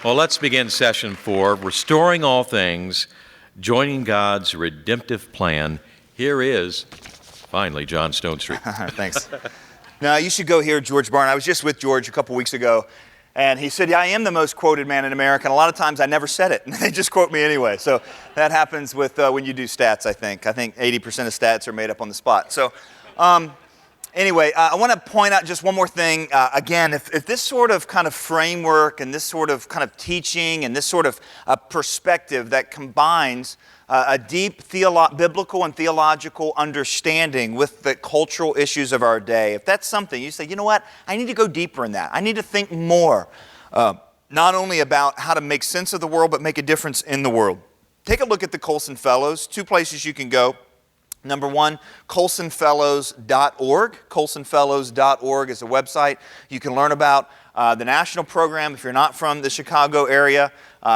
Well, let's begin session 4, Restoring All Things, Joining God's Redemptive Plan. Here is, finally, John Stonestreet. Thanks. Now, you should go hear George Barna. I was just with George a couple weeks ago, and he said, yeah, I am the most quoted man in America, and a lot of times I never said it, and they just quote me anyway. So that happens with when you do stats, I think. I think 80% of stats are made up on the spot. So anyway, I want to point out just one more thing. Again, if this sort of kind of framework and this sort of kind of teaching and this sort of perspective that combines a deep biblical and theological understanding with the cultural issues of our day, if that's something you say, you know what, I need to go deeper in that. I need to think more, not only about how to make sense of the world, but make a difference in the world. Take a look at the Colson Fellows. 2 places you can go. Number 1, colsonfellows.org. colsonfellows.org is a website. You can learn about the national program. If you're not from the Chicago area,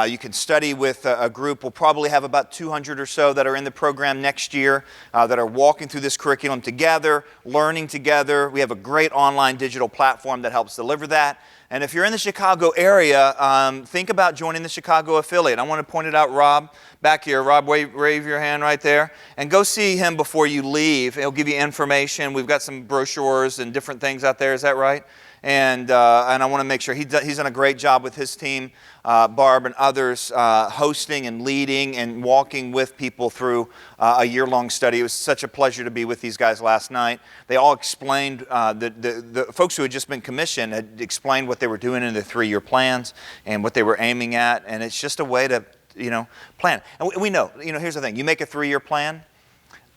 you can study with a group. We'll probably have about 200 or so that are in the program next year that are walking through this curriculum together, learning together. We have a great online digital platform that helps deliver that. And if you're in the Chicago area, think about joining the Chicago affiliate. I want to point it out, Rob, back here. Rob, wave your hand right there. And go see him before you leave. He'll give you information. We've got some brochures and different things out there. Is that right? And I want to make sure he's done a great job with his team, Barb and others, hosting and leading and walking with people through a year-long study. It was such a pleasure to be with these guys last night. They all explained, the folks who had just been commissioned had explained what they were doing in their 3-year plans and what they were aiming at, and it's just a way to, plan. And we know, here's the thing, you make a 3-year plan,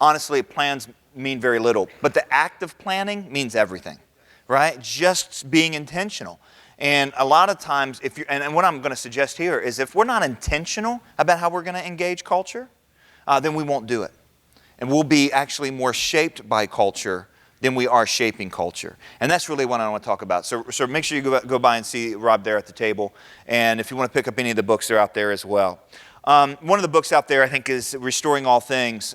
honestly, plans mean very little, but the act of planning means everything. Right? Just being intentional. And a lot of times, and what I'm going to suggest here is if we're not intentional about how we're going to engage culture, then we won't do it. And we'll be actually more shaped by culture than we are shaping culture. And that's really what I want to talk about. So make sure you go by and see Rob there at the table. And if you want to pick up any of the books, they're out there as well. One of the books out there, I think, is Restoring All Things.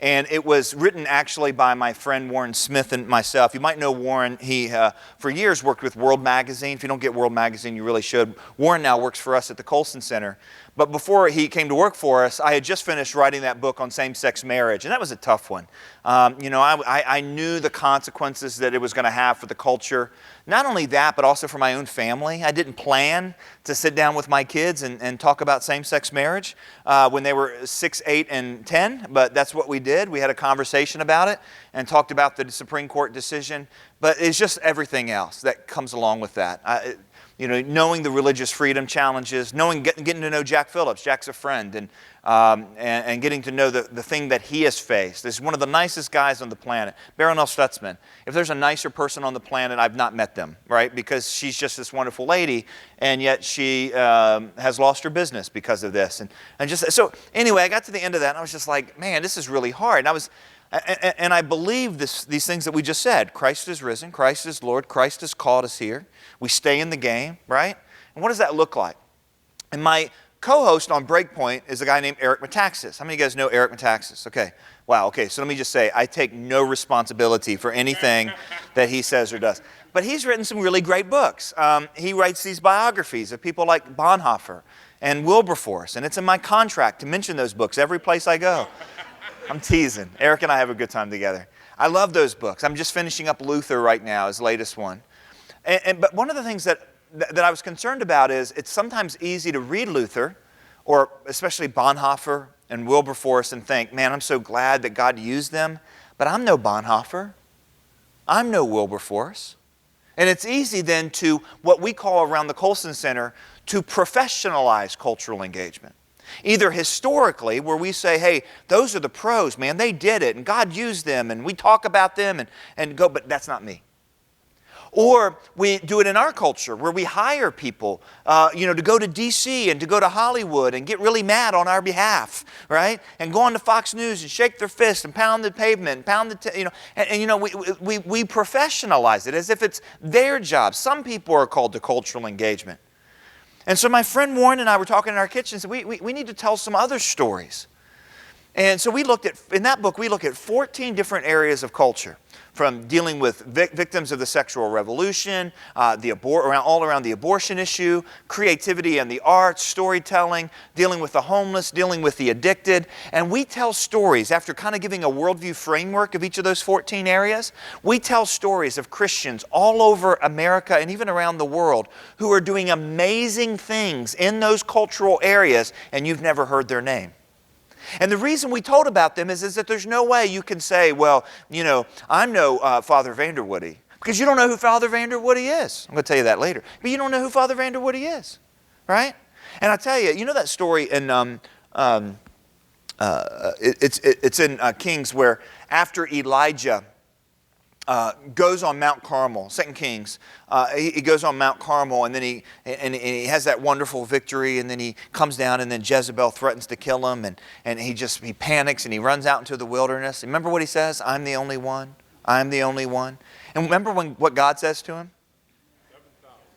And it was written actually by my friend Warren Smith and myself. You might know Warren. He, for years, worked with World Magazine. If you don't get World Magazine, you really should. Warren now works for us at the Colson Center. But before he came to work for us, I had just finished writing that book on same-sex marriage, and that was a tough one. I knew the consequences that it was going to have for the culture. Not only that, but also for my own family. I didn't plan to sit down with my kids and talk about same-sex marriage when they were 6, 8, and 10, but that's what we did. We had a conversation about it and talked about the Supreme Court decision, but it's just everything else that comes along with that. Knowing the religious freedom challenges, getting to know Jack Phillips. Jack's a friend, and getting to know the thing that he has faced. He's one of the nicest guys on the planet. Baronel Stutzman. If there's a nicer person on the planet, I've not met them, right? Because she's just this wonderful lady, and yet she has lost her business because of this. So anyway, I got to the end of that, and I was just like, man, this is really hard. And I believe these things that we just said. Christ is risen. Christ is Lord. Christ has called us here. We stay in the game, right? And what does that look like? And my co-host on Breakpoint is a guy named Eric Metaxas. How many of you guys know Eric Metaxas? Okay. Wow. Okay. So let me just say, I take no responsibility for anything that he says or does. But he's written some really great books. He writes these biographies of people like Bonhoeffer and Wilberforce. And it's in my contract to mention those books every place I go. I'm teasing. Eric and I have a good time together. I love those books. I'm just finishing up Luther right now, his latest one. But one of the things that I was concerned about is it's sometimes easy to read Luther, or especially Bonhoeffer and Wilberforce, and think, man, I'm so glad that God used them, but I'm no Bonhoeffer. I'm no Wilberforce. And it's easy then to, what we call around the Colson Center, to professionalize cultural engagement. Either historically, where we say, hey, those are the pros, man, they did it, and God used them, and we talk about them and go, but that's not me. Or we do it in our culture where we hire people, to go to D.C. and to go to Hollywood and get really mad on our behalf, right? And go on to Fox News and shake their fist and pound the pavement and pound the, we professionalize it as if it's their job. Some people are called to cultural engagement. And so my friend Warren and I were talking in our kitchen and said, we need to tell some other stories. And so in that book, we look at 14 different areas of culture. from dealing with victims of the sexual revolution, all around the abortion issue, creativity and the arts, storytelling, dealing with the homeless, dealing with the addicted. And we tell stories, after kind of giving a worldview framework of each of those 14 areas, we tell stories of Christians all over America and even around the world who are doing amazing things in those cultural areas, and you've never heard their name. And the reason we told about them is that there's no way you can say, well, I'm no Father Vanderwoody, because you don't know who Father Vanderwoody is. I'm going to tell you that later. But you don't know who Father Vanderwoody is, right? And I tell you, you know that story in it's in Kings, where after Elijah goes on Mount Carmel, 2 Kings, he goes on Mount Carmel, and then he has that wonderful victory, and then he comes down, and then Jezebel threatens to kill him, and he panics, and he runs out into the wilderness. And remember what he says? I'm the only one. I'm the only one. And remember what God says to him?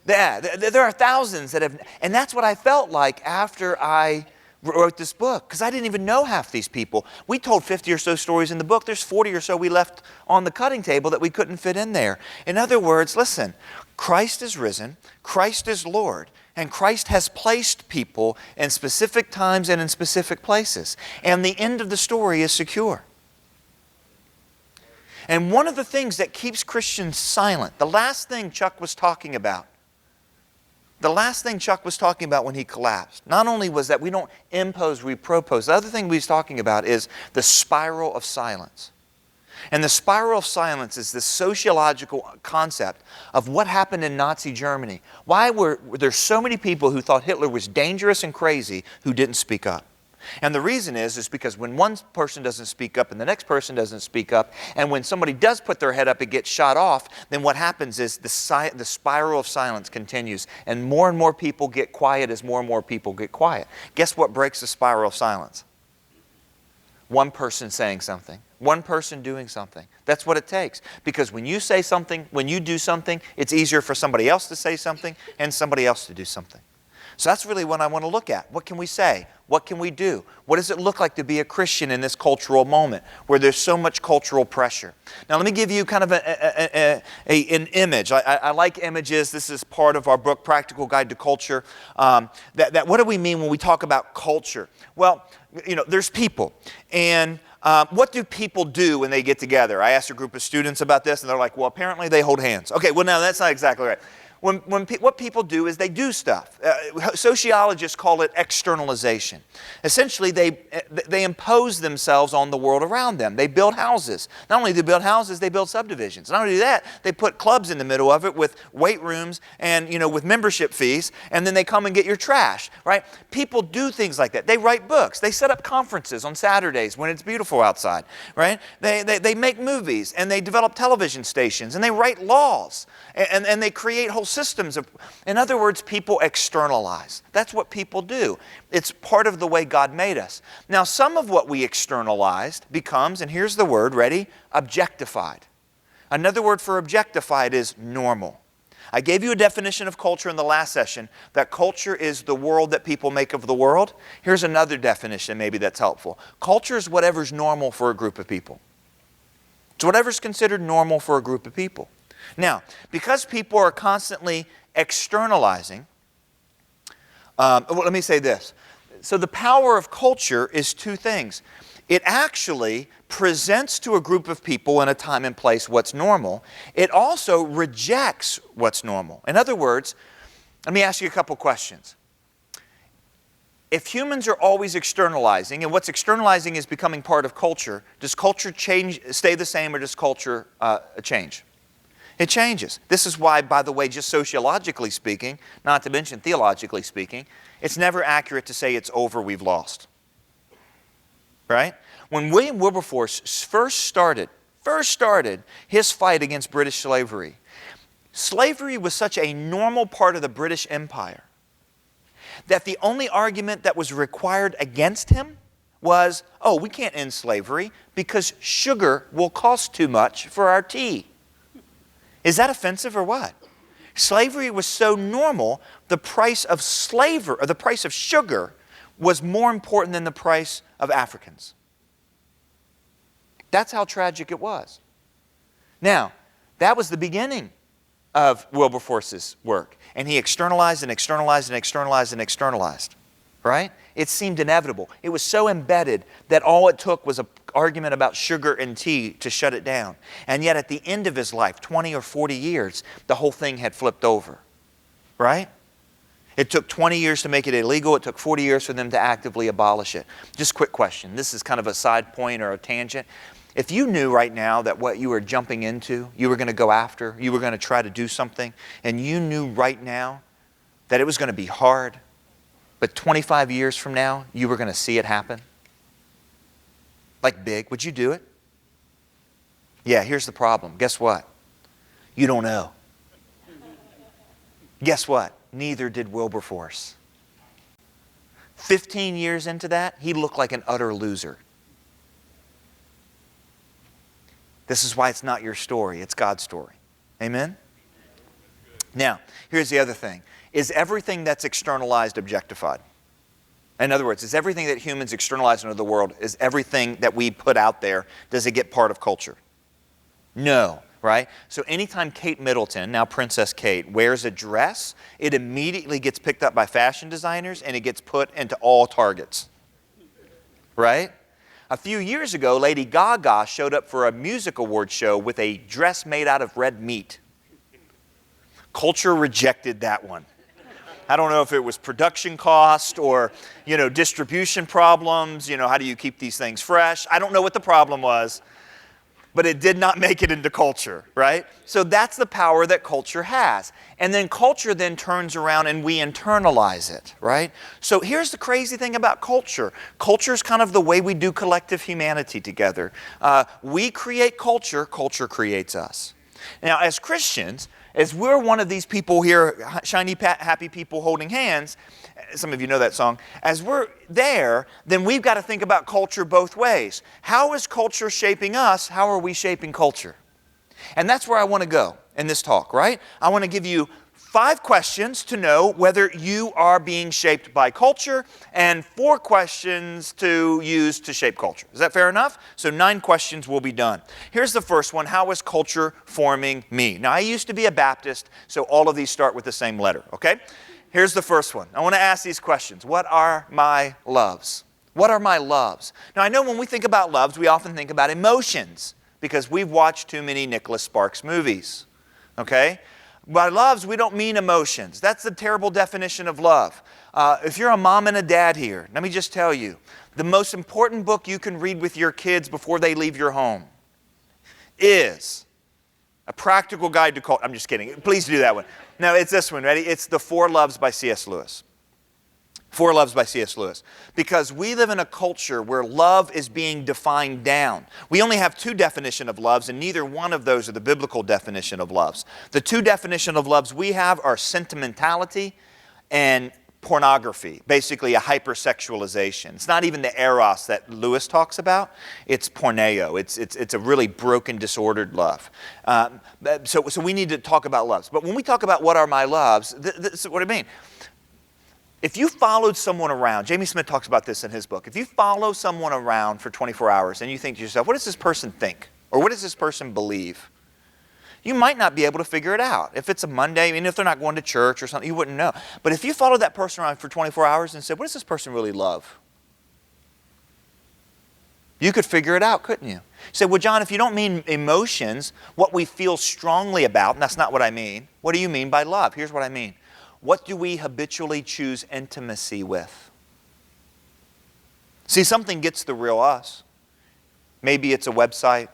Yeah, there are thousands that have, and that's what I felt like after I wrote this book, because I didn't even know half these people. We told 50 or so stories in the book. There's 40 or so we left on the cutting table that we couldn't fit in there. In other words, listen, Christ is risen, Christ is Lord, and Christ has placed people in specific times and in specific places. And the end of the story is secure. And one of the things that keeps Christians silent, the last thing Chuck was talking about when he collapsed, not only was that we don't impose, we propose. The other thing he was talking about is the spiral of silence. And the spiral of silence is this sociological concept of what happened in Nazi Germany. Why were there so many people who thought Hitler was dangerous and crazy who didn't speak up? And the reason is because when one person doesn't speak up and the next person doesn't speak up, and when somebody does put their head up, it gets shot off, then what happens is the spiral of silence continues, and more people get quiet as more and more people get quiet. Guess what breaks the spiral of silence? One person saying something. One person doing something. That's what it takes. Because when you say something, when you do something, it's easier for somebody else to say something and somebody else to do something. So that's really what I want to look at. What can we say? What can we do? What does it look like to be a Christian in this cultural moment where there's so much cultural pressure? Now let me give you kind of an image. I like images. This is part of our book, Practical Guide to Culture. What do we mean when we talk about culture? Well, there's people. And what do people do when they get together? I asked a group of students about this, and they're like, well, apparently they hold hands. Okay, well, no, that's not exactly right. What people do is they do stuff. Sociologists call it externalization. Essentially, they impose themselves on the world around them. They build houses. Not only do they build houses, they build subdivisions. Not only do that, they put clubs in the middle of it with weight rooms and with membership fees, and then they come and get your trash, right? People do things like that. They write books. They set up conferences on Saturdays when it's beautiful outside, right? They make movies, and they develop television stations, and they write laws, and they create whole systems. In other words, people externalize. That's what people do. It's part of the way God made us. Now, some of what we externalized becomes, and here's the word, ready? Objectified. Another word for objectified is normal. I gave you a definition of culture in the last session, that culture is the world that people make of the world. Here's another definition maybe that's helpful. Culture is whatever's normal for a group of people. It's whatever's considered normal for a group of people. Now, because people are constantly externalizing, let me say this. So the power of culture is two things. It actually presents to a group of people in a time and place what's normal. It also rejects what's normal. In other words, let me ask you a couple questions. If humans are always externalizing, and what's externalizing is becoming part of culture, does culture stay the same, or does culture change? It changes. This is why, by the way, just sociologically speaking, not to mention theologically speaking, it's never accurate to say it's over, we've lost. Right? When William Wilberforce first started his fight against British slavery, slavery was such a normal part of the British Empire that the only argument that was required against him was, oh, we can't end slavery because sugar will cost too much for our tea. Is that offensive or what? Slavery was so normal, the price of the price of sugar was more important than the price of Africans. That's how tragic it was. Now, that was the beginning of Wilberforce's work. And he externalized and externalized and externalized and externalized. Right? It seemed inevitable. It was so embedded that all it took was an argument about sugar and tea to shut it down. And yet at the end of his life, 20 or 40 years, the whole thing had flipped over. Right? It took 20 years to make it illegal. It took 40 years for them to actively abolish it. Just a quick question. This is kind of a side point or a tangent. If you knew right now that what you were jumping into, you were going to go after, you were going to try to do something, and you knew right now that it was going to be hard, but 25 years from now, you were going to see it happen? Like big, would you do it? Yeah, here's the problem. Guess what? You don't know. Guess what? Neither did Wilberforce. 15 years into that, he looked like an utter loser. This is why it's not your story, it's God's story. Amen? Now, here's the other thing. Is everything that's externalized objectified? In other words, is everything that humans externalize into the world, is everything that we put out there, does it get part of culture? No, right? So anytime Kate Middleton, now Princess Kate, wears a dress, it immediately gets picked up by fashion designers and it gets put into all Targets. Right? A few years ago, Lady Gaga showed up for a music award show with a dress made out of red meat. Culture rejected that one. I don't know if it was production cost or, distribution problems. How do you keep these things fresh? I don't know what the problem was, but it did not make it into culture, right? So that's the power that culture has. And then culture then turns around and we internalize it, right? So here's the crazy thing about culture. Culture is kind of the way we do collective humanity together. We create culture, culture creates us. Now, as Christians, as we're one of these people here, shiny, happy people holding hands, some of you know that song, as we're there, then we've got to think about culture both ways. How is culture shaping us? How are we shaping culture? And that's where I want to go in this talk, right? I want to give you 5 questions to know whether you are being shaped by culture and 4 questions to use to shape culture. Is that fair enough? So 9 questions will be done. Here's the first one. How is culture forming me? Now, I used to be a Baptist, so all of these start with the same letter, okay? Here's the first one. I want to ask these questions. What are my loves? What are my loves? Now, I know when we think about loves, we often think about emotions because we've watched too many Nicholas Sparks movies, okay? By loves, we don't mean emotions. That's the terrible definition of love. If you're a mom and a dad here, let me just tell you, the most important book you can read with your kids before they leave your home is A Practical Guide to Culture. I'm just kidding. Please do that one. No, it's this one. Ready? It's The 4 Loves by C.S. Lewis. 4 Loves by C.S. Lewis. Because we live in a culture where love is being defined down. We only have 2 definitions of loves, and neither one of those are the biblical definition of loves. The 2 definitions of loves we have are sentimentality and pornography, basically a hypersexualization. It's not even the eros that Lewis talks about. It's porneo. It's a really broken, disordered love. So we need to talk about loves. But when we talk about what are my loves, this is what I mean. If you followed someone around, Jamie Smith talks about this in his book. If you follow someone around for 24 hours and you think to yourself, what does this person think? Or what does this person believe? You might not be able to figure it out. If it's a Monday, if they're not going to church or something, you wouldn't know. But if you followed that person around for 24 hours and said, what does this person really love? You could figure it out, couldn't you? You say, well, John, if you don't mean emotions, what we feel strongly about, and that's not what I mean. What do you mean by love? Here's what I mean. What do we habitually choose intimacy with? See, something gets the real us. Maybe it's a website.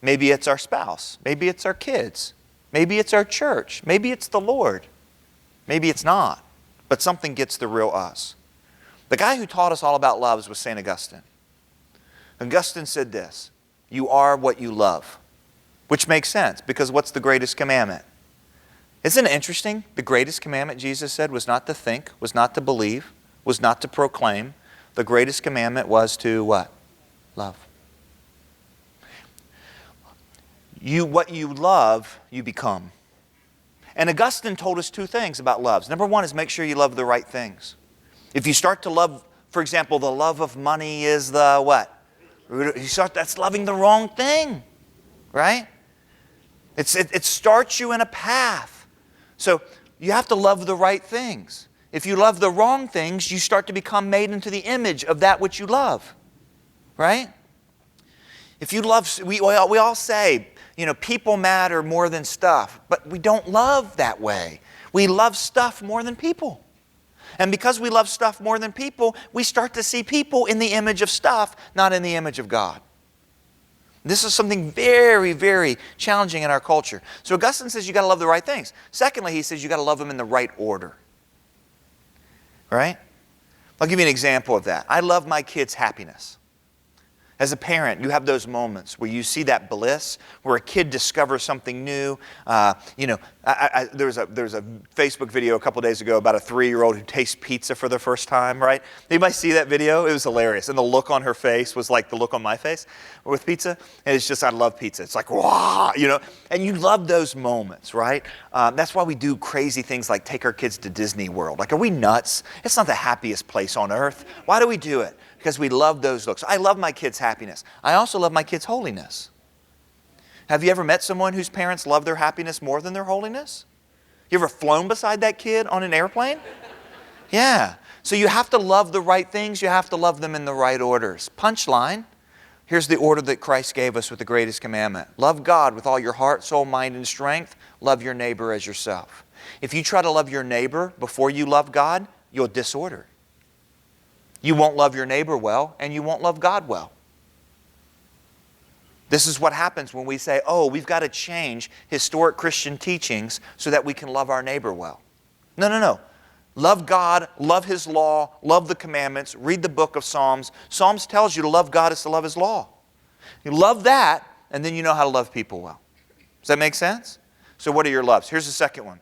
Maybe it's our spouse. Maybe it's our kids. Maybe it's our church. Maybe it's the Lord. Maybe it's not. But something gets the real us. The guy who taught us all about loves was St. Augustine. Augustine said this, you are what you love. Which makes sense, because what's the greatest commandment? Isn't it interesting? The greatest commandment, Jesus said, was not to think, was not to believe, was not to proclaim. The greatest commandment was to what? Love. What you love, you become. And Augustine told us 2 things about loves. Number 1 is make sure you love the right things. If you start to love, for example, the love of money is the what? That's loving the wrong thing, right? It starts you in a path. So you have to love the right things. If you love the wrong things, you start to become made into the image of that which you love. Right? If you love, we all say, people matter more than stuff. But we don't love that way. We love stuff more than people. And because we love stuff more than people, we start to see people in the image of stuff, not in the image of God. This is something very, very challenging in our culture. So Augustine says you got to love the right things. Secondly, he says you got to love them in the right order. Right? I'll give you an example of that. I love my kids' happiness. As a parent, you have those moments where you see that bliss, where a kid discovers something new. There was a Facebook video a couple days ago about a 3-year-old who tastes pizza for the first time, right? Anybody see that video? It was hilarious. And the look on her face was like the look on my face with pizza. And it's just, I love pizza. It's like, wow, And you love those moments, right? That's why we do crazy things like take our kids to Disney World. Like, are we nuts? It's not the happiest place on earth. Why do we do it? Because we love those looks. I love my kids' happiness. I also love my kids' holiness. Have you ever met someone whose parents love their happiness more than their holiness? You ever flown beside that kid on an airplane? Yeah. So you have to love the right things. You have to love them in the right orders. Punchline. Here's the order that Christ gave us with the greatest commandment. Love God with all your heart, soul, mind, and strength. Love your neighbor as yourself. If you try to love your neighbor before you love God, you'll disorder. You won't love your neighbor well, and you won't love God well. This is what happens when we say, we've got to change historic Christian teachings so that we can love our neighbor well. No. Love God, love His law, love the commandments, read the book of Psalms. Psalms tells you to love God is to love His law. You love that, and then you know how to love people well. Does that make sense? So what are your loves? Here's the second one.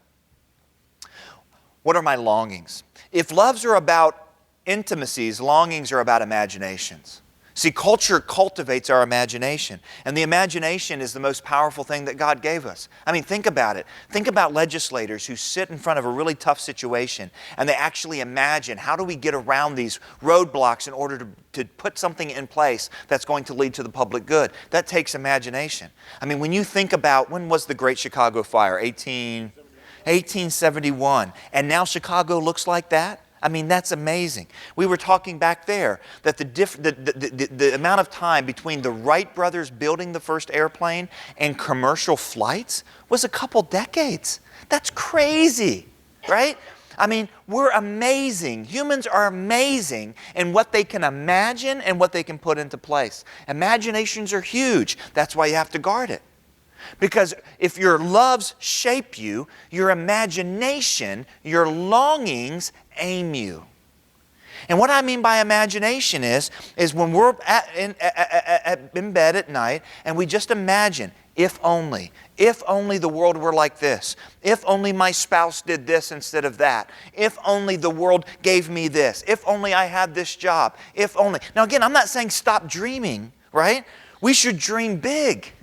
What are my longings? If loves are about intimacies, longings are about imaginations. See, culture cultivates our imagination. And the imagination is the most powerful thing that God gave us. I mean, think about it. Think about legislators who sit in front of a really tough situation and they actually imagine, how do we get around these roadblocks in order to put something in place that's going to lead to the public good? That takes imagination. I mean, when you think about, when was the Great Chicago Fire? 1871. And now Chicago looks like that? I mean, that's amazing. We were talking back there that the amount of time between the Wright brothers building the first airplane and commercial flights was a couple decades. That's crazy, right? I mean, we're amazing. Humans are amazing in what they can imagine and what they can put into place. Imaginations are huge. That's why you have to guard it. Because if your loves shape you, your imagination, your longings aim you. And what I mean by imagination is when we're in bed at night and we just imagine, if only the world were like this, if only my spouse did this instead of that, if only the world gave me this, if only I had this job, if only. Now again, I'm not saying stop dreaming, right? We should dream big.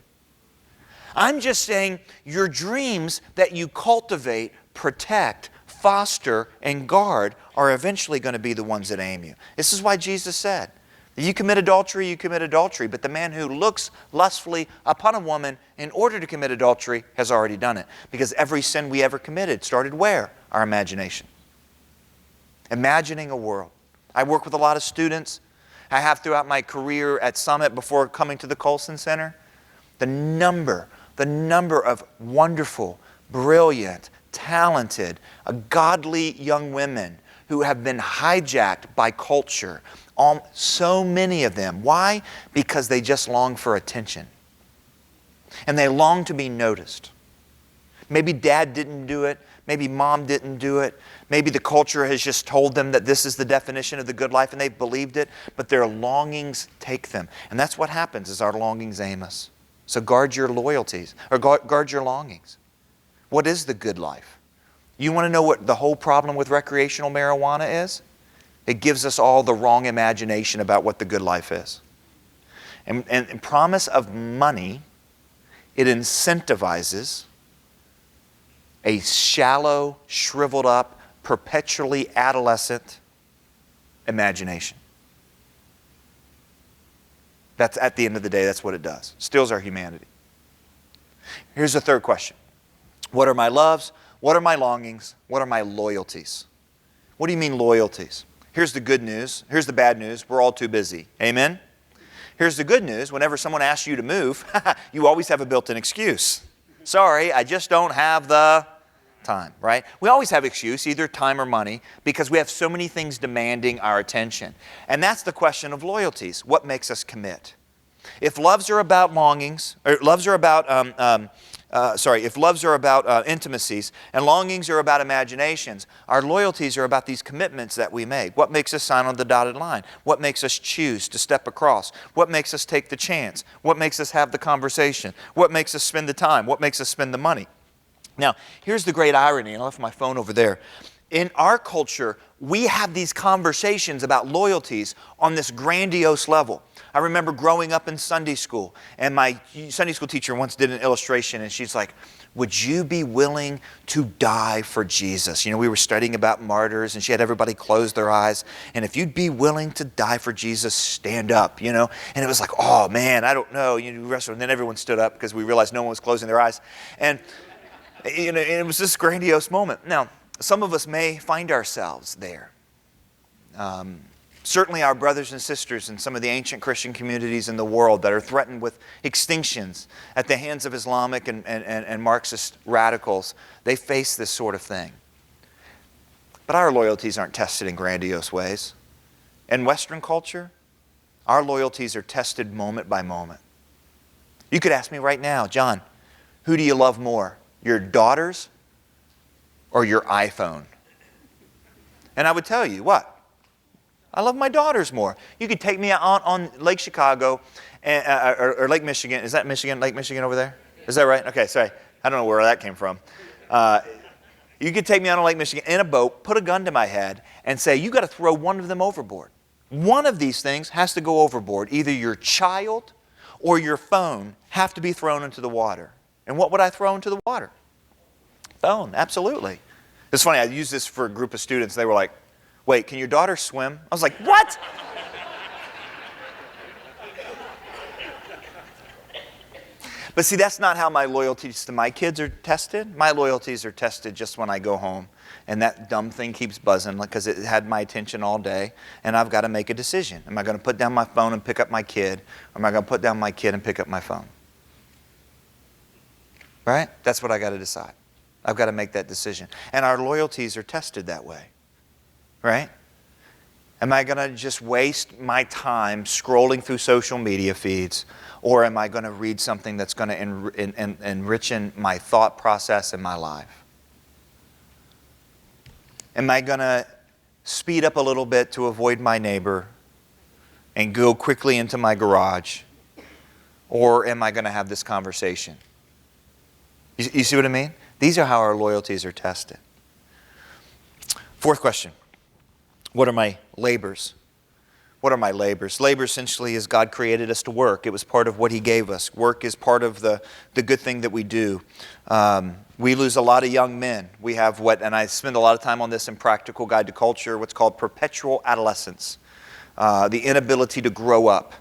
I'm just saying your dreams that you cultivate, protect, foster, and guard are eventually going to be the ones that aim you. This is why Jesus said, if you commit adultery, you commit adultery. But the man who looks lustfully upon a woman in order to commit adultery has already done it. Because every sin we ever committed started where? Our imagination. Imagining a world. I work with a lot of students. I have throughout my career at Summit before coming to the Colson Center. The number of wonderful, brilliant, talented, godly young women who have been hijacked by culture. So many of them. Why? Because they just long for attention. And they long to be noticed. Maybe dad didn't do it. Maybe mom didn't do it. Maybe the culture has just told them that this is the definition of the good life and they've believed it. But their longings take them. And that's what happens is our longings aim us. So guard your loyalties, or guard your longings. What is the good life? You want to know what the whole problem with recreational marijuana is? It gives us all the wrong imagination about what the good life is. And promise of money, it incentivizes a shallow, shriveled up, perpetually adolescent imagination. That's at the end of the day, that's what it does. Steals our humanity. Here's the third question. What are my loves? What are my longings? What are my loyalties? What do you mean loyalties? Here's the good news. Here's the bad news. We're all too busy. Amen? Here's the good news. Whenever someone asks you to move, you always have a built-in excuse. Sorry, I just don't have the time, right? We always have excuse, either time or money, because we have so many things demanding our attention. And that's the question of loyalties. What makes us commit? If loves are about longings, or loves are about, if loves are about intimacies and longings are about imaginations, our loyalties are about these commitments that we make. What makes us sign on the dotted line? What makes us choose to step across? What makes us take the chance? What makes us have the conversation? What makes us spend the time? What makes us spend the money? Now, here's the great irony, and I left my phone over there. In our culture, we have these conversations about loyalties on this grandiose level. I remember growing up in Sunday school, and my Sunday school teacher once did an illustration, and she's like, would you be willing to die for Jesus? You know, we were studying about martyrs, and she had everybody close their eyes, and if you'd be willing to die for Jesus, stand up, you know? And it was like, oh man, I don't know. And then everyone stood up because we realized no one was closing their eyes. And you know, it was this grandiose moment. Now, some of us may find ourselves there. Certainly our brothers and sisters in some of the ancient Christian communities in the world that are threatened with extinctions at the hands of Islamic and Marxist radicals, they face this sort of thing. But our loyalties aren't tested in grandiose ways. In Western culture, our loyalties are tested moment by moment. You could ask me right now, John, who do you love more? Your daughters or your iPhone? And I would tell you, what? I love my daughters more. You could take me out on Lake Chicago or Lake Michigan. Is that Michigan? Lake Michigan over there? Is that right? Okay, sorry. I don't know where that came from. You could take me out on Lake Michigan in a boat, put a gun to my head, and say, you got to throw one of them overboard. One of these things has to go overboard. Either your child or your phone have to be thrown into the water. And what would I throw into the water? Phone, absolutely. It's funny, I used this for a group of students. They were like, wait, can your daughter swim? I was like, what? But see, that's not how my loyalties to my kids are tested. My loyalties are tested just when I go home and that dumb thing keeps buzzing because it had my attention all day, and I've got to make a decision. Am I going to put down my phone and pick up my kid, or am I going to put down my kid and pick up my phone? Right? That's what I got to decide. I've got to make that decision. And our loyalties are tested that way. Right? Am I going to just waste my time scrolling through social media feeds, or am I going to read something that's going to enrich my thought process in my life? Am I going to speed up a little bit to avoid my neighbor and go quickly into my garage, or am I going to have this conversation? You see what I mean? These are how our loyalties are tested. Fourth question. What are my labors? What are my labors? Labor essentially is God created us to work. It was part of what He gave us. Work is part of the good thing that we do. We lose a lot of young men. We have and I spend a lot of time on this in Practical Guide to Culture, what's called perpetual adolescence, the inability to grow up.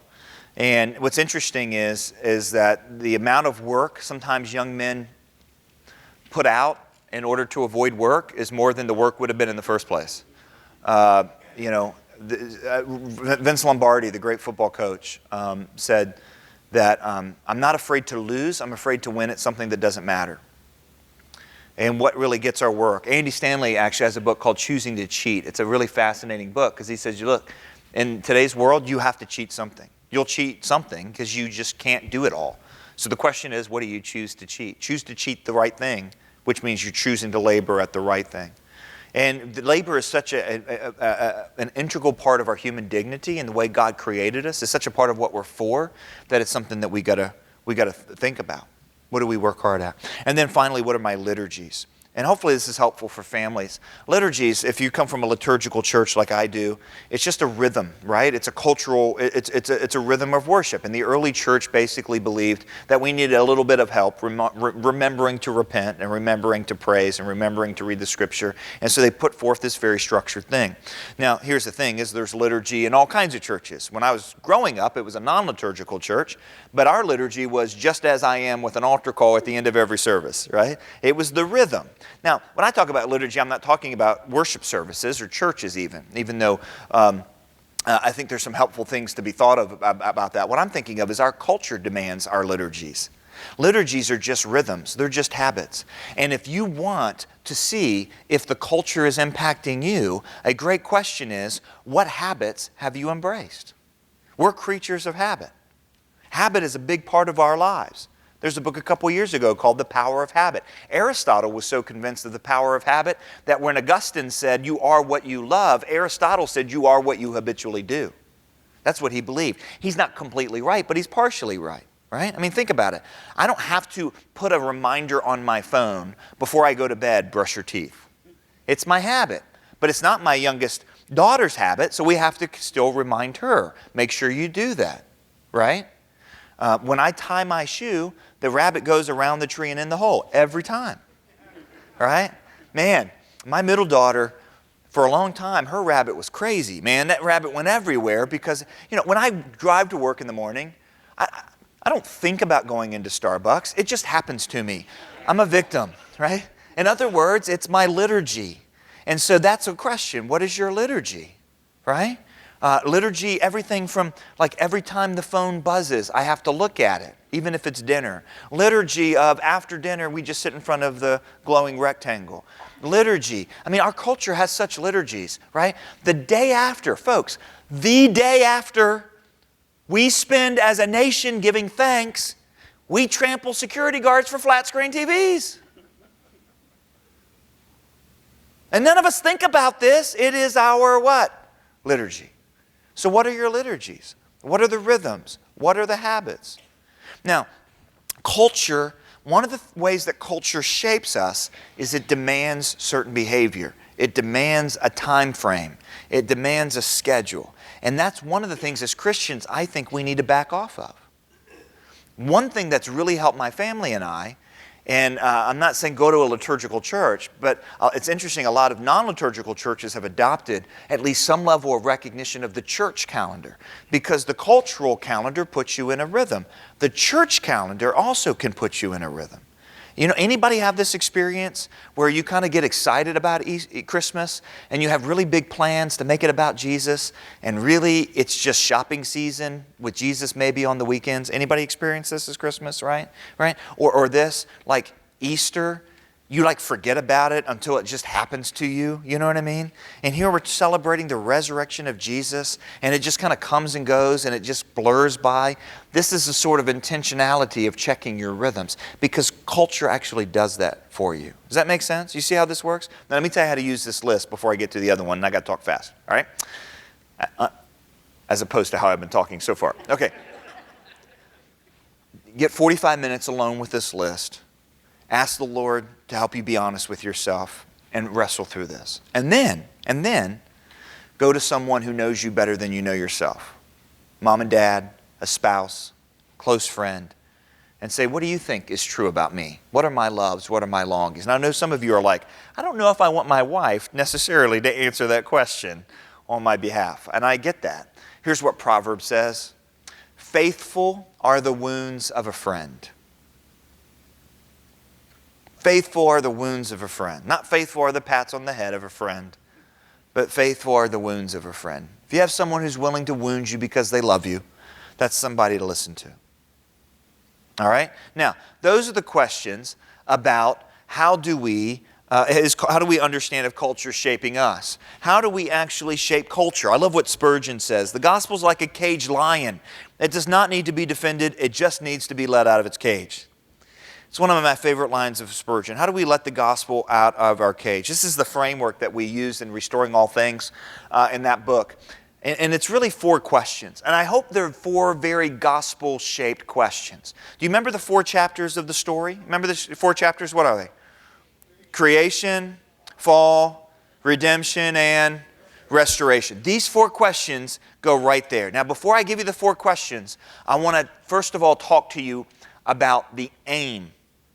And what's interesting is that the amount of work sometimes young men put out in order to avoid work is more than the work would have been in the first place. Vince Lombardi, the great football coach, said that I'm not afraid to lose, I'm afraid to win at something that doesn't matter. And what really gets our work. Andy Stanley actually has a book called Choosing to Cheat. It's a really fascinating book because he says, look, in today's world, you have to cheat something. You'll cheat something because you just can't do it all. So the question is, what do you choose to cheat? Choose to cheat the right thing, which means you're choosing to labor at the right thing. And the labor is such an integral part of our human dignity and the way God created us. It's such a part of what we're for that it's something that we gotta think about. What do we work hard at? And then finally, what are my liturgies? And hopefully this is helpful for families. Liturgies, if you come from a liturgical church like I do, it's just a rhythm, right? It's a cultural, it's a rhythm of worship. And the early church basically believed that we needed a little bit of help remembering to repent and remembering to praise and remembering to read the Scripture. And so they put forth this very structured thing. Now, here's the thing, is there's liturgy in all kinds of churches. When I was growing up, it was a non-liturgical church, but our liturgy was just as I am with an altar call at the end of every service, right? It was the rhythm. Now, when I talk about liturgy, I'm not talking about worship services or churches even though I think there's some helpful things to be thought of about that. What I'm thinking of is our culture demands our liturgies. Liturgies are just rhythms. They're just habits. And if you want to see if the culture is impacting you, a great question is, what habits have you embraced? We're creatures of habit. Habit is a big part of our lives. There's a book a couple years ago called The Power of Habit. Aristotle was so convinced of the power of habit that when Augustine said, you are what you love, Aristotle said, you are what you habitually do. That's what he believed. He's not completely right, but he's partially right. Right? I mean, think about it. I don't have to put a reminder on my phone before I go to bed, brush your teeth. It's my habit, but it's not my youngest daughter's habit, so we have to still remind her. Make sure you do that, right? When I tie my shoe, the rabbit goes around the tree and in the hole every time, right? Man, my middle daughter, for a long time, her rabbit was crazy. Man, that rabbit went everywhere because, when I drive to work in the morning, I don't think about going into Starbucks. It just happens to me. I'm a victim, right? In other words, it's my liturgy. And so that's a question. What is your liturgy, right? Liturgy, everything from like every time the phone buzzes, I have to look at it, even if it's dinner. Liturgy of after dinner, we just sit in front of the glowing rectangle. Liturgy. I mean, our culture has such liturgies, right? The day after, folks, the day after we spend as a nation giving thanks, we trample security guards for flat screen TVs. And none of us think about this. It is our what? Liturgy. So what are your liturgies? What are the rhythms? What are the habits? Now, culture, one of the ways that culture shapes us is it demands certain behavior. It demands a time frame. It demands a schedule. And that's one of the things as Christians I think we need to back off of. One thing that's really helped my family and I, and I'm not saying go to a liturgical church, but it's interesting, a lot of non-liturgical churches have adopted at least some level of recognition of the church calendar because the cultural calendar puts you in a rhythm. The church calendar also can put you in a rhythm. Anybody have this experience where you kind of get excited about Christmas and you have really big plans to make it about Jesus and really it's just shopping season with Jesus maybe on the weekends? Anybody experience this as Christmas, right? Or this, like Easter, you like forget about it until it just happens to you, you know what I mean? And here we're celebrating the resurrection of Jesus and it just kind of comes and goes and it just blurs by. This is a sort of intentionality of checking your rhythms because culture actually does that for you. Does that make sense? You see how this works? Now let me tell you how to use this list before I get to the other one and I got to talk fast, all right? As opposed to how I've been talking so far. Okay. Get 45 minutes alone with this list. Ask the Lord to help you be honest with yourself and wrestle through this. And then go to someone who knows you better than you know yourself. Mom and dad, a spouse, close friend, and say, what do you think is true about me? What are my loves? What are my longings? And I know some of you are like, I don't know if I want my wife necessarily to answer that question on my behalf. And I get that. Here's what Proverbs says. Faithful are the wounds of a friend. Faithful are the wounds of a friend. Not faithful are the pats on the head of a friend, but faithful are the wounds of a friend. If you have someone who's willing to wound you because they love you, that's somebody to listen to. All right? Now, those are the questions about how do we understand if culture is shaping us? How do we actually shape culture? I love what Spurgeon says. The gospel's like a caged lion. It does not need to be defended. It just needs to be let out of its cage. It's one of my favorite lines of Spurgeon. How do we let the gospel out of our cage? This is the framework that we use in Restoring All Things in that book. And it's really 4 questions. And I hope they're 4 very gospel-shaped questions. Do you remember the 4 chapters of the story? Remember the 4 chapters? What are they? creation, fall, redemption, and restoration. These 4 questions go right there. Now, before I give you the 4 questions, I want to first of all talk to you about the aim.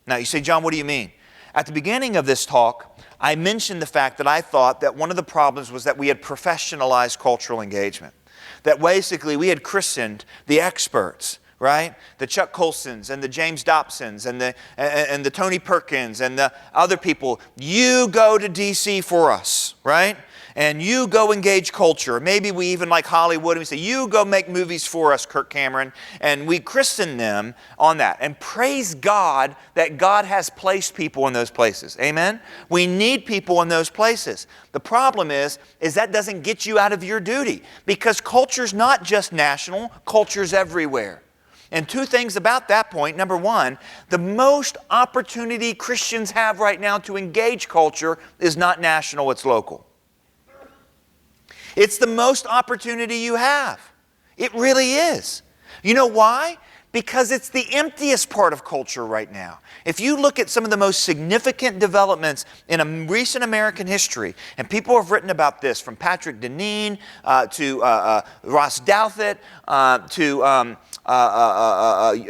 Now, you say, John, what do you mean? At the beginning of this talk, I mentioned the fact that I thought that one of the problems was that we had professionalized cultural engagement. That basically we had christened the experts, right? The Chuck Colsons and the James Dobsons and the Tony Perkins and the other people. You go to D.C. for us, right? And you go engage culture. Maybe we even like Hollywood and we say, you go make movies for us, Kirk Cameron. And we christen them on that. And praise God that God has placed people in those places. Amen? We need people in those places. The problem is that doesn't get you out of your duty. Because culture's not just national, culture's everywhere. And 2 things about that point. Number 1, the most opportunity Christians have right now to engage culture is not national, it's local. It's the most opportunity you have. It really is. You know why? Because it's the emptiest part of culture right now. If you look at some of the most significant developments in recent American history, and people have written about this, from Patrick Deneen to Ross Douthat to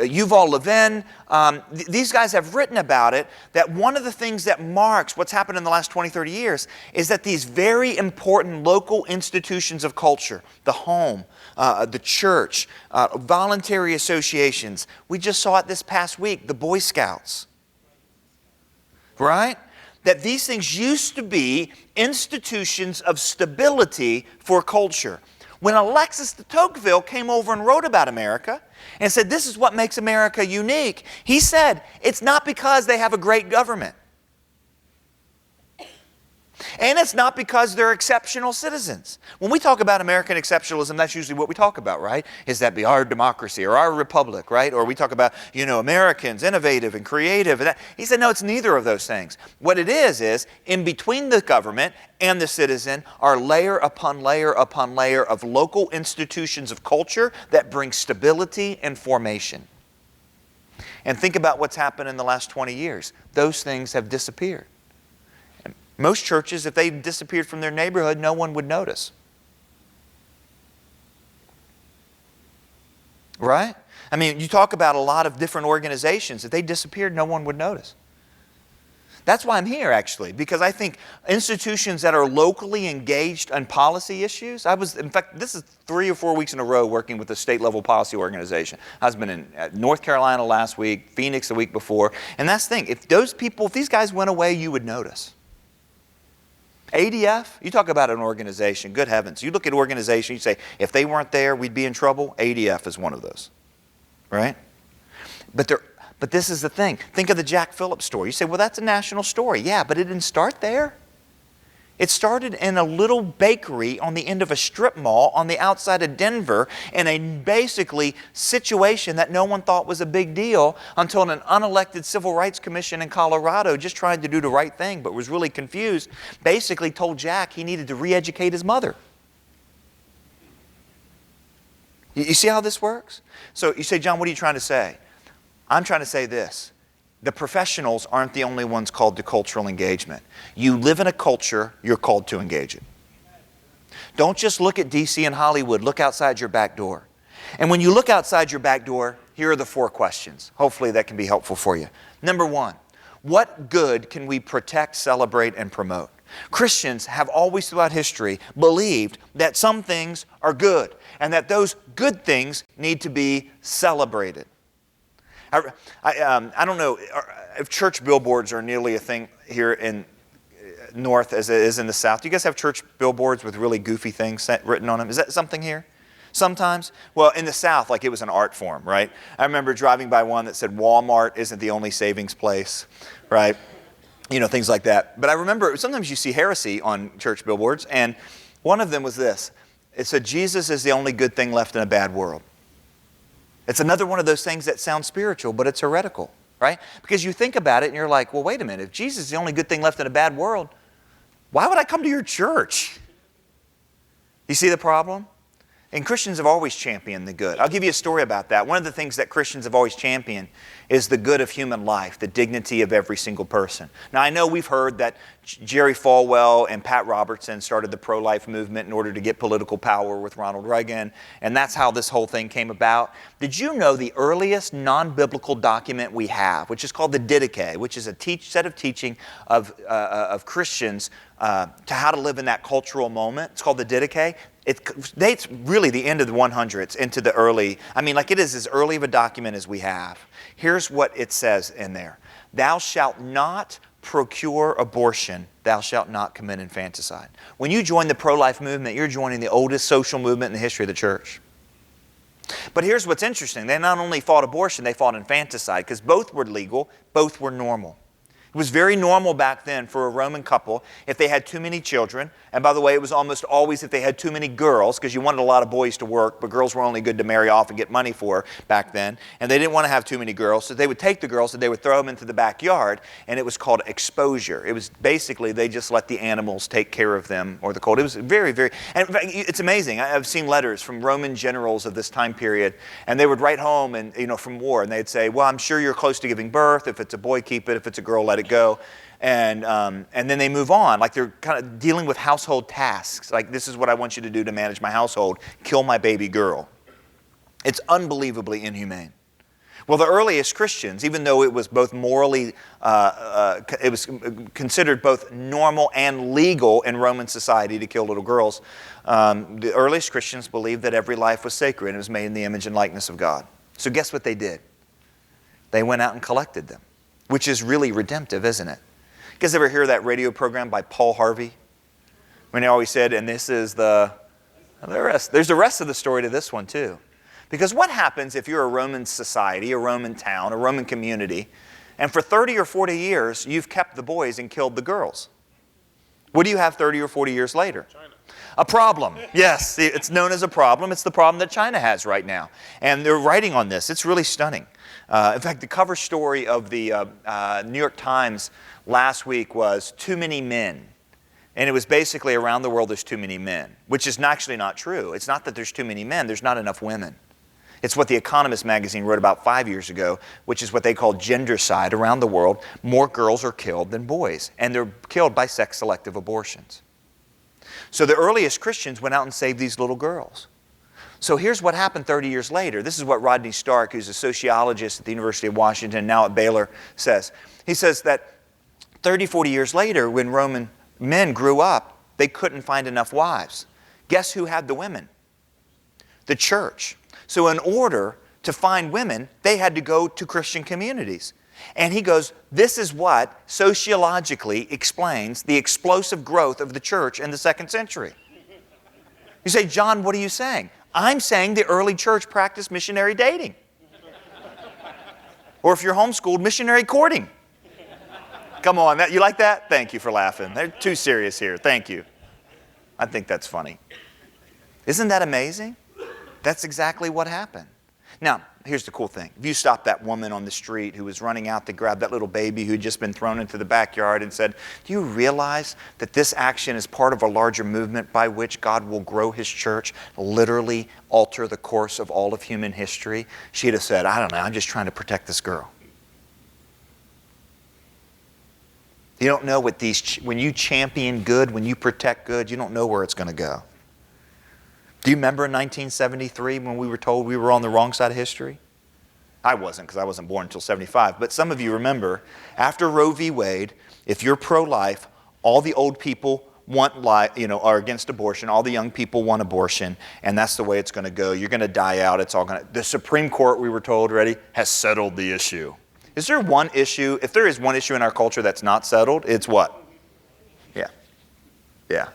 Yuval Levin, these guys have written about it, that one of the things that marks what's happened in the last 20, 30 years is that these very important local institutions of culture, the home, the church, voluntary associations. We just saw it this past week, the Boy Scouts. Right? That these things used to be institutions of stability for culture. When Alexis de Tocqueville came over and wrote about America and said, this is what makes America unique, he said, it's not because they have a great government. And it's not because they're exceptional citizens. When we talk about American exceptionalism, that's usually what we talk about, right? Is that be our democracy or our republic, right? Or we talk about, Americans, innovative and creative. And that. He said, no, it's neither of those things. What it is in between the government and the citizen are layer upon layer upon layer of local institutions of culture that bring stability and formation. And think about what's happened in the last 20 years. Those things have disappeared. Most churches, if they disappeared from their neighborhood, no one would notice. Right? I mean, you talk about a lot of different organizations. If they disappeared, no one would notice. That's why I'm here, actually, because I think institutions that are locally engaged on policy issues, in fact, this is 3 or 4 weeks in a row working with a state-level policy organization. I was been in North Carolina last week, Phoenix the week before, and that's the thing. If these guys went away, you would notice. ADF, you talk about an organization, good heavens. You look at organization, you say, if they weren't there, we'd be in trouble. ADF is one of those, right? But this is the thing. Think of the Jack Phillips story. You say, well, that's a national story. Yeah, but it didn't start there. It started in a little bakery on the end of a strip mall on the outside of Denver in a basically situation that no one thought was a big deal until an unelected civil rights commission in Colorado, just trying to do the right thing but was really confused, basically told Jack he needed to re-educate his mother. You see how this works? So you say, John, what are you trying to say? I'm trying to say this. The professionals aren't the only ones called to cultural engagement. You live in a culture, you're called to engage it. Don't just look at DC and Hollywood. Look outside your back door. And when you look outside your back door, here are the 4 questions. Hopefully that can be helpful for you. Number 1, what good can we protect, celebrate, and promote? Christians have always throughout history believed that some things are good and that those good things need to be celebrated. I don't know if church billboards are nearly a thing here in North as it is in the South. Do you guys have church billboards with really goofy things written on them? Is that something here? Sometimes? Well, in the South, like it was an art form, right? I remember driving by one that said Walmart isn't the only savings place, right? Things like that. But I remember sometimes you see heresy on church billboards, and one of them was this. It said, Jesus is the only good thing left in a bad world. It's another one of those things that sounds spiritual, but it's heretical, right? Because you think about it and you're like, well, wait a minute. If Jesus is the only good thing left in a bad world, why would I come to your church? You see the problem? And Christians have always championed the good. I'll give you a story about that. One of the things that Christians have always championed is the good of human life, the dignity of every single person. Now, I know we've heard that Jerry Falwell and Pat Robertson started the pro-life movement in order to get political power with Ronald Reagan, and that's how this whole thing came about. Did you know the earliest non-biblical document we have, which is called the Didache, which is a set of teaching of Christians to how to live in that cultural moment? It's called the Didache. It dates really the end of the 100s into the early, it is as early of a document as we have. Here's what it says in there. Thou shalt not procure abortion. Thou shalt not commit infanticide. When you join the pro-life movement, you're joining the oldest social movement in the history of the church. But here's what's interesting. They not only fought abortion, they fought infanticide because both were legal, both were normal. It was very normal back then for a Roman couple if they had too many children. And by the way, it was almost always if they had too many girls, because you wanted a lot of boys to work, but girls were only good to marry off and get money for back then. And they didn't want to have too many girls, so they would take the girls and they would throw them into the backyard, and it was called exposure. It was basically they just let the animals take care of them or the cold. It was very, very, and in fact, it's amazing. I've seen letters from Roman generals of this time period, and they would write home and from war, and they'd say, well, I'm sure you're close to giving birth. If it's a boy, keep it. If it's a girl, let it go. And then they move on, like they're kind of dealing with household tasks. Like, this is what I want you to do to manage my household. Kill my baby girl. It's unbelievably inhumane. Well, the earliest Christians, even though it was both morally, it was considered both normal and legal in Roman society to kill little girls, the earliest Christians believed that every life was sacred and was made in the image and likeness of God. So guess what they did? They went out and collected them, which is really redemptive, isn't it? You guys ever hear that radio program by Paul Harvey? When he always said, and this is the rest. There's the rest of the story to this one too. Because what happens if you're a Roman society, a Roman town, a Roman community, and for 30 or 40 years, you've kept the boys and killed the girls? What do you have 30 or 40 years later? China. A problem. Yes, it's known as a problem. It's the problem that China has right now. And they're writing on this. It's really stunning. In fact, the cover story of the New York Times last week was Too Many Men. And it was basically around the world there's too many men, which is actually not true. It's not that there's too many men, there's not enough women. It's what The Economist magazine wrote about 5 years ago, which is what they call gendercide around the world. More girls are killed than boys, and they're killed by sex-selective abortions. So the earliest Christians went out and saved these little girls. So here's what happened 30 years later. This is what Rodney Stark, who's a sociologist at the University of Washington, now at Baylor, says. He says that 30, 40 years later, when Roman men grew up, they couldn't find enough wives. Guess who had the women? The church. So in order to find women, they had to go to Christian communities. And he goes, this is what sociologically explains the explosive growth of the church in the 2nd century. You say, John, what are you saying? I'm saying the early church practiced missionary dating. Or if you're homeschooled, missionary courting. Come on, you like that? Thank you for laughing. They're too serious here. Thank you. I think that's funny. Isn't that amazing? That's exactly what happened. Now, here's the cool thing. If you stopped that woman on the street who was running out to grab that little baby who had just been thrown into the backyard and said, do you realize that this action is part of a larger movement by which God will grow His church, literally alter the course of all of human history? She'd have said, I don't know, I'm just trying to protect this girl. You don't know what when you champion good, when you protect good, you don't know where it's going to go. Do you remember in 1973 when we were told we were on the wrong side of history? I wasn't, because I wasn't born until 75. But some of you remember, after Roe v. Wade, if you're pro-life, all the old people are against abortion. All the young people want abortion, and that's the way it's going to go. You're going to die out. It's all going to. The Supreme Court, we were told already, has settled the issue. Is there one issue? If there is one issue in our culture that's not settled, it's what? Yeah.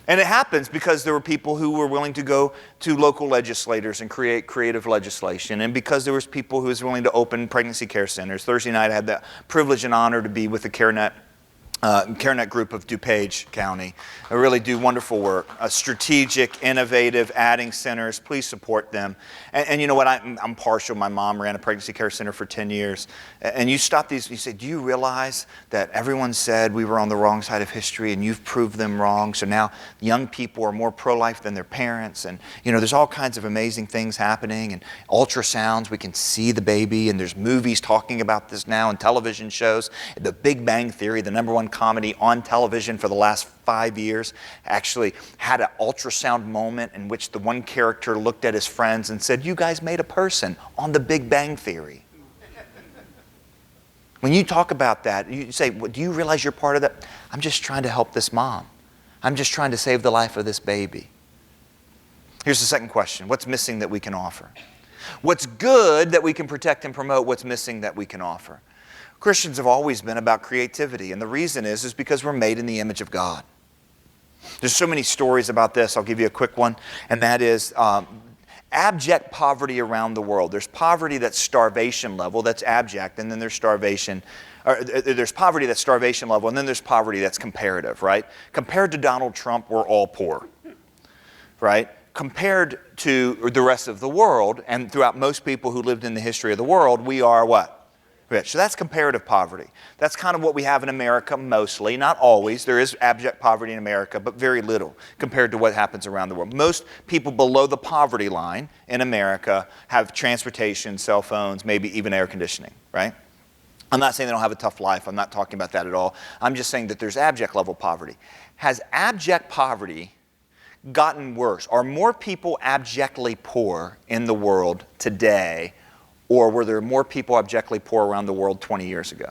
And it happens because there were people who were willing to go to local legislators and create creative legislation. And because there was people who was willing to open pregnancy care centers. Thursday night I had the privilege and honor to be with the CareNet CareNet group of DuPage County. They really do wonderful work. Strategic, innovative, adding centers. Please support them. And you know what? I'm partial. My mom ran a pregnancy care center for 10 years. And you stop these, you say, do you realize that everyone said we were on the wrong side of history and you've proved them wrong? So now young people are more pro-life than their parents. And, you know, there's all kinds of amazing things happening. And ultrasounds, we can see the baby. And there's movies talking about this now and television shows. The Big Bang Theory, the #1 comedy on television for the last 5 years, actually had an ultrasound moment in which the one character looked at his friends and said, you guys made a person on the Big Bang Theory. When you talk about that, you say, well, do you realize you're part of that? I'm just trying to help this mom. I'm just trying to save the life of this baby. Here's the second question. What's missing that we can offer? What's good that we can protect and promote? What's missing that we can offer? Christians have always been about creativity, and the reason is because we're made in the image of God. There's so many stories about this. I'll give you a quick one, and that is abject poverty around the world. There's poverty that's starvation level, that's abject, and then there's starvation. Or there's poverty that's starvation level, and then there's poverty that's comparative, right? Compared to Donald Trump, we're all poor, right? Compared to the rest of the world, and throughout most people who lived in the history of the world, we are what? Rich. So that's comparative poverty. That's kind of what we have in America mostly, not always. There is abject poverty in America, but very little compared to what happens around the world. Most people below the poverty line in America have transportation, cell phones, maybe even air conditioning, right? I'm not saying they don't have a tough life. I'm not talking about that at all. I'm just saying that there's abject level poverty. Has abject poverty gotten worse? Are more people abjectly poor in the world today, or were there more people abjectly poor around the world 20 years ago?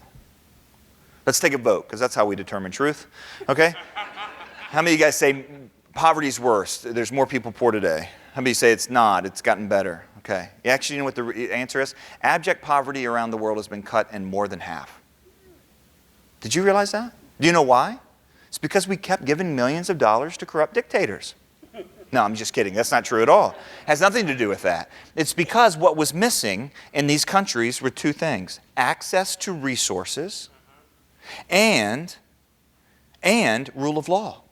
Let's take a vote, because that's how we determine truth, okay? How many of you guys say poverty's worse? There's more people poor today. How many say it's not? It's gotten better, okay? You actually know what the answer is? Abject poverty around the world has been cut in more than half. Did you realize that? Do you know why? It's because we kept giving millions of dollars to corrupt dictators. No, I'm just kidding. That's not true at all. It has nothing to do with that. It's because what was missing in these countries were two things: access to resources and rule of law.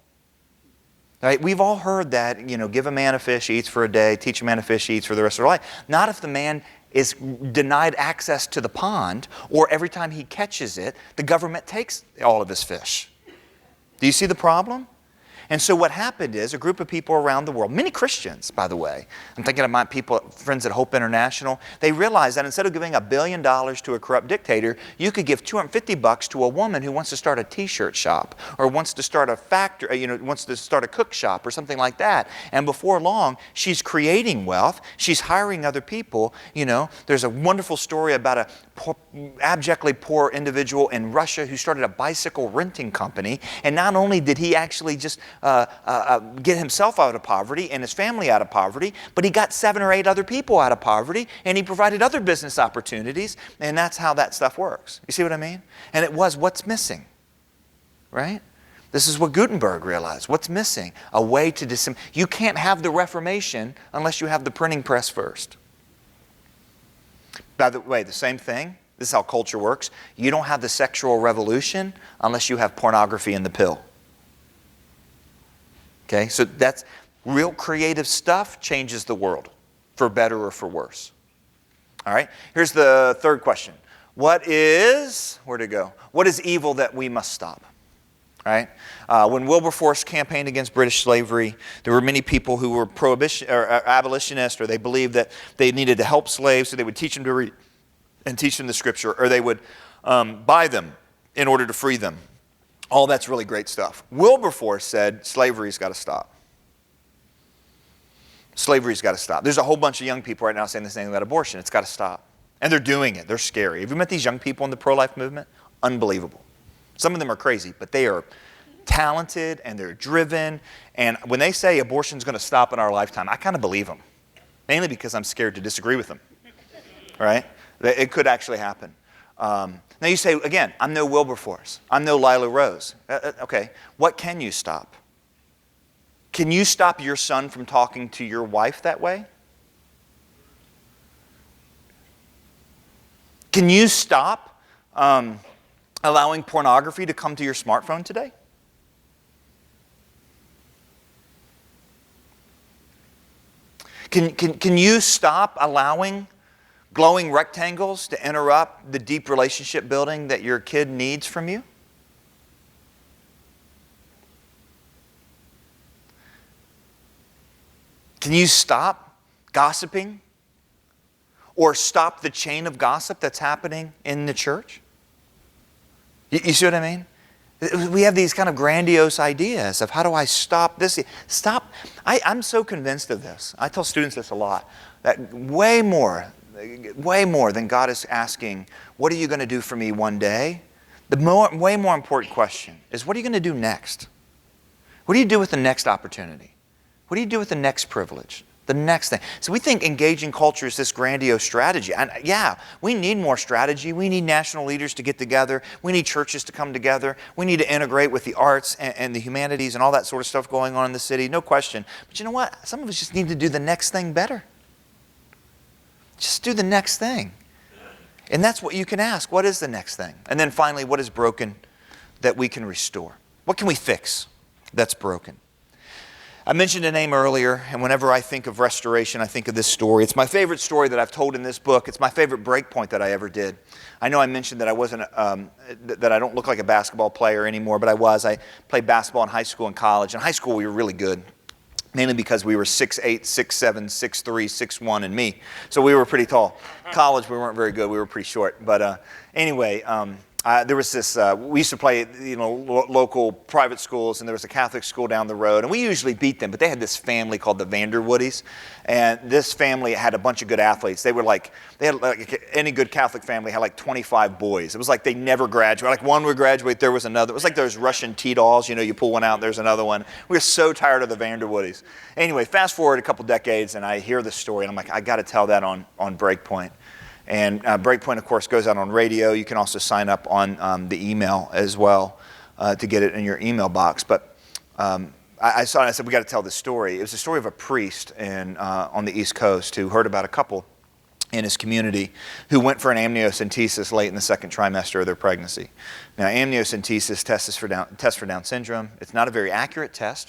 Right? We've all heard that, you know, give a man a fish, he eats for a day, teach a man a fish, he eats for the rest of their life. Not if the man is denied access to the pond, or every time he catches it, the government takes all of his fish. Do you see the problem? And so what happened is a group of people around the world, many Christians, by the way, I'm thinking of my people, friends at Hope International, they realized that instead of giving $1 billion to a corrupt dictator, you could give $250 to a woman who wants to start a t-shirt shop, or wants to start a factory, you know, wants to start a cook shop or something like that. And before long, she's creating wealth, she's hiring other people. You know, there's a wonderful story about a abjectly poor individual in Russia who started a bicycle renting company, and not only did he actually just get himself out of poverty and his family out of poverty, but he got 7 or 8 other people out of poverty, and he provided other business opportunities, and that's how that stuff works. You see what I mean? And it was what's missing, right? This is what Gutenberg realized. What's missing? A way to you can't have the Reformation unless you have the printing press first. By the way, the same thing, this is how culture works. You don't have the sexual revolution unless you have pornography in the pill. Okay, so that's real creative stuff changes the world, for better or for worse. All right, here's the third question. Where'd it go? What is evil that we must stop? All right, when Wilberforce campaigned against British slavery, there were many people who were prohibition or abolitionists, or they believed that they needed to help slaves, so they would teach them to read and teach them the scripture, or they would buy them in order to free them. All that's really great stuff. Wilberforce said slavery's got to stop. Slavery's got to stop. There's a whole bunch of young people right now saying the same thing about abortion. It's got to stop. And they're doing it. They're scary. Have you met these young people in the pro-life movement? Unbelievable. Some of them are crazy, but they are talented and they're driven. And when they say abortion's going to stop in our lifetime, I kind of believe them. Mainly because I'm scared to disagree with them. All right? It could actually happen. Now you say, again, I'm no Wilberforce. I'm no Lila Rose. Okay, what can you stop? Can you stop your son from talking to your wife that way? Can you stop allowing pornography to come to your smartphone today? Can you stop allowing glowing rectangles to interrupt the deep relationship building that your kid needs from you? Can you stop gossiping or stop the chain of gossip that's happening in the church? You see what I mean? We have these kind of grandiose ideas of how do I stop this? I'm so convinced of this. I tell students this a lot, that way more than God is asking, what are you going to do for me one day? Way more important question is, what are you going to do next? What do you do with the next opportunity? What do you do with the next privilege? The next thing. So we think engaging culture is this grandiose strategy. And yeah, we need more strategy. We need national leaders to get together. We need churches to come together. We need to integrate with the arts and the humanities and all that sort of stuff going on in the city. No question. But you know what? Some of us just need to do the next thing better. Just do the next thing. And that's what you can ask. What is the next thing? And then finally, what is broken that we can restore? What can we fix that's broken? I mentioned a name earlier, and whenever I think of restoration, I think of this story. It's my favorite story that I've told in this book. It's my favorite break point that I ever did. I know I mentioned that that I don't look like a basketball player anymore, but I was. I played basketball in high school and college. In high school, we were really good, mainly because we were 6'8", 6'7", 6'3", 6'1", and me. So we were pretty tall. College, we weren't very good. We were pretty short. But anyway, there was this, we used to play, local private schools, and there was a Catholic school down the road, and we usually beat them, but they had this family called the Vanderwoodies, and this family had a bunch of good athletes. They had like, any good Catholic family had like 25 boys. It was like they never graduated. Like one would graduate, there was another. It was like those Russian T-dolls, you pull one out, there's another one. We were so tired of the Vanderwoodies. Anyway, fast forward a couple decades, and I hear this story, and I'm like, I got to tell that on Breakpoint. And Breakpoint, of course, goes out on radio. You can also sign up on the email as well to get it in your email box. But I saw it and I said, we got to tell this story. It was a story of a priest on the East Coast who heard about a couple in his community who went for an amniocentesis late in the second trimester of their pregnancy. Now, amniocentesis tests for Down syndrome. It's not a very accurate test,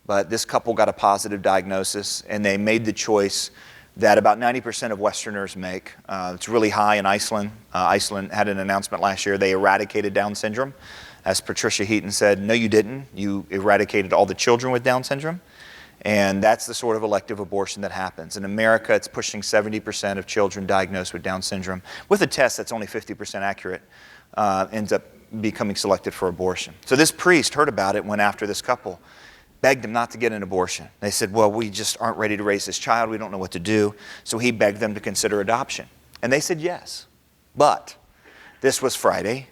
but this couple got a positive diagnosis, and they made the choice that about 90% of Westerners make. It's really high in Iceland. Iceland had an announcement last year. They eradicated Down syndrome. As Patricia Heaton said, no, you didn't. You eradicated all the children with Down syndrome. And that's the sort of elective abortion that happens. In America, it's pushing 70% of children diagnosed with Down syndrome with a test that's only 50% accurate, ends up becoming selected for abortion. So this priest heard about it, went after this couple, begged them not to get an abortion. They said, well, we just aren't ready to raise this child. We don't know what to do. So he begged them to consider adoption. And they said yes. But this was Friday.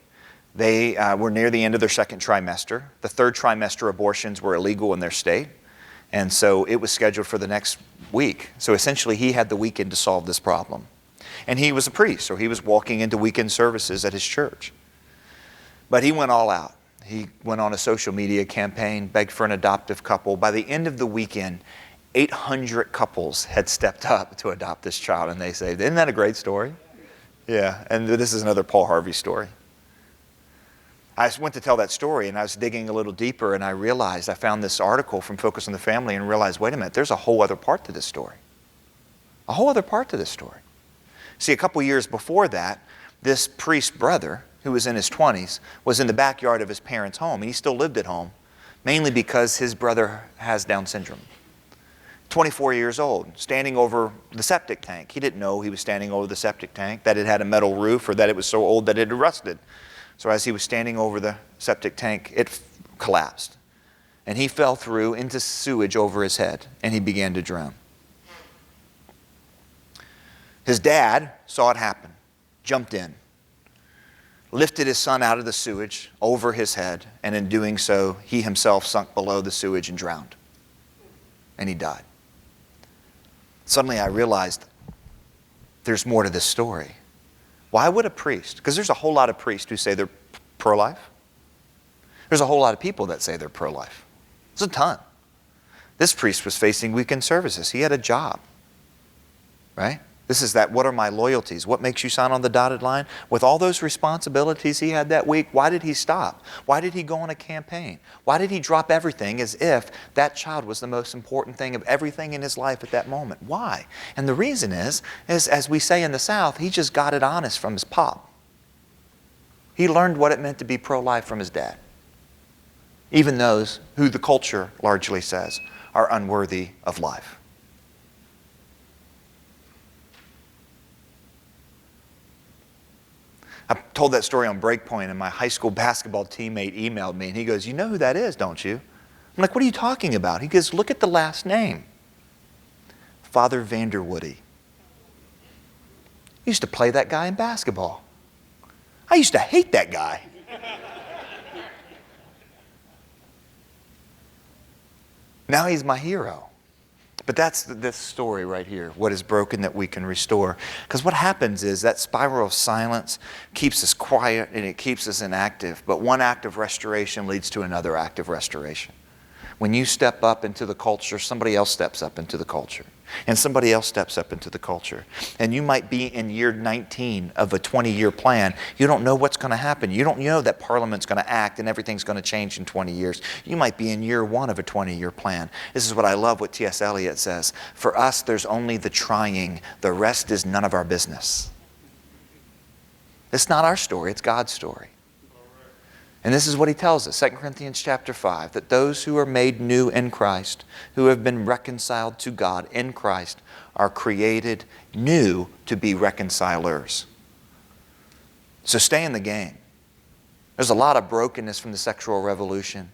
They were near the end of their second trimester. The third trimester abortions were illegal in their state. And so it was scheduled for the next week. So essentially he had the weekend to solve this problem. And he was a priest, so he was walking into weekend services at his church. But he went all out. He went on a social media campaign, begged for an adoptive couple. By the end of the weekend, 800 couples had stepped up to adopt this child, and they saved it. Isn't that a great story? Yeah, and this is another Paul Harvey story. I went to tell that story, and I was digging a little deeper, and I found this article from Focus on the Family and realized, wait a minute, there's a whole other part to this story. A whole other part to this story. See, a couple years before that, this priest's brother, who was in his 20s, was in the backyard of his parents' home, and he still lived at home, mainly because his brother has Down syndrome. 24 years old, standing over the septic tank. He didn't know he was standing over the septic tank, that it had a metal roof, or that it was so old that it had rusted. So as he was standing over the septic tank, it collapsed. And he fell through into sewage over his head, and he began to drown. His dad saw it happen, jumped in, lifted his son out of the sewage over his head, and in doing so, he himself sunk below the sewage and drowned. And he died. Suddenly I realized there's more to this story. Why would a priest, because there's a whole lot of priests who say they're pro-life. There's a whole lot of people that say they're pro-life. There's a ton. This priest was facing weekend services. He had a job, right? This is that, what are my loyalties? What makes you sign on the dotted line? With all those responsibilities he had that week, why did he stop? Why did he go on a campaign? Why did he drop everything as if that child was the most important thing of everything in his life at that moment? Why? And the reason is as we say in the South, he just got it honest from his pop. He learned what it meant to be pro-life from his dad. Even those who the culture largely says are unworthy of life. I told that story on Breakpoint, and my high school basketball teammate emailed me, and he goes, "You know who that is, don't you?" I'm like, "What are you talking about?" He goes, "Look at the last name. Father Vanderwoody. Used to play that guy in basketball. I used to hate that guy." Now he's my hero. But that's this story right here. What is broken that we can restore. Because what happens is that spiral of silence keeps us quiet and it keeps us inactive. But one act of restoration leads to another act of restoration. When you step up into the culture, somebody else steps up into the culture. And somebody else steps up into the culture. And you might be in year 19 of a 20-year plan. You don't know what's going to happen. You don't know that Parliament's going to act and everything's going to change in 20 years. You might be in year 1 of a 20-year plan. This is what I love what T.S. Eliot says. For us, there's only the trying. The rest is none of our business. It's not our story. It's God's story. And this is what he tells us, 2 Corinthians chapter 5, that those who are made new in Christ, who have been reconciled to God in Christ, are created new to be reconcilers. So stay in the game. There's a lot of brokenness from the sexual revolution.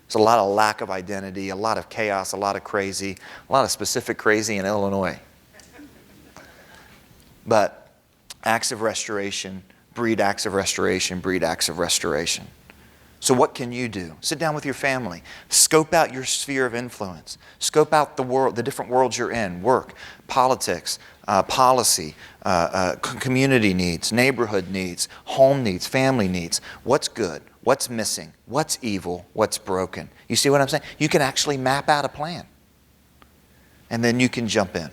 There's a lot of lack of identity, a lot of chaos, a lot of crazy, a lot of specific crazy in Illinois. But acts of restoration breed acts of restoration, breed acts of restoration. So what can you do? Sit down with your family. Scope out your sphere of influence. Scope out the world, the different worlds you're in. Work, politics, policy, community needs, neighborhood needs, home needs, family needs. What's good? What's missing? What's evil? What's broken? You see what I'm saying? You can actually map out a plan. And then you can jump in.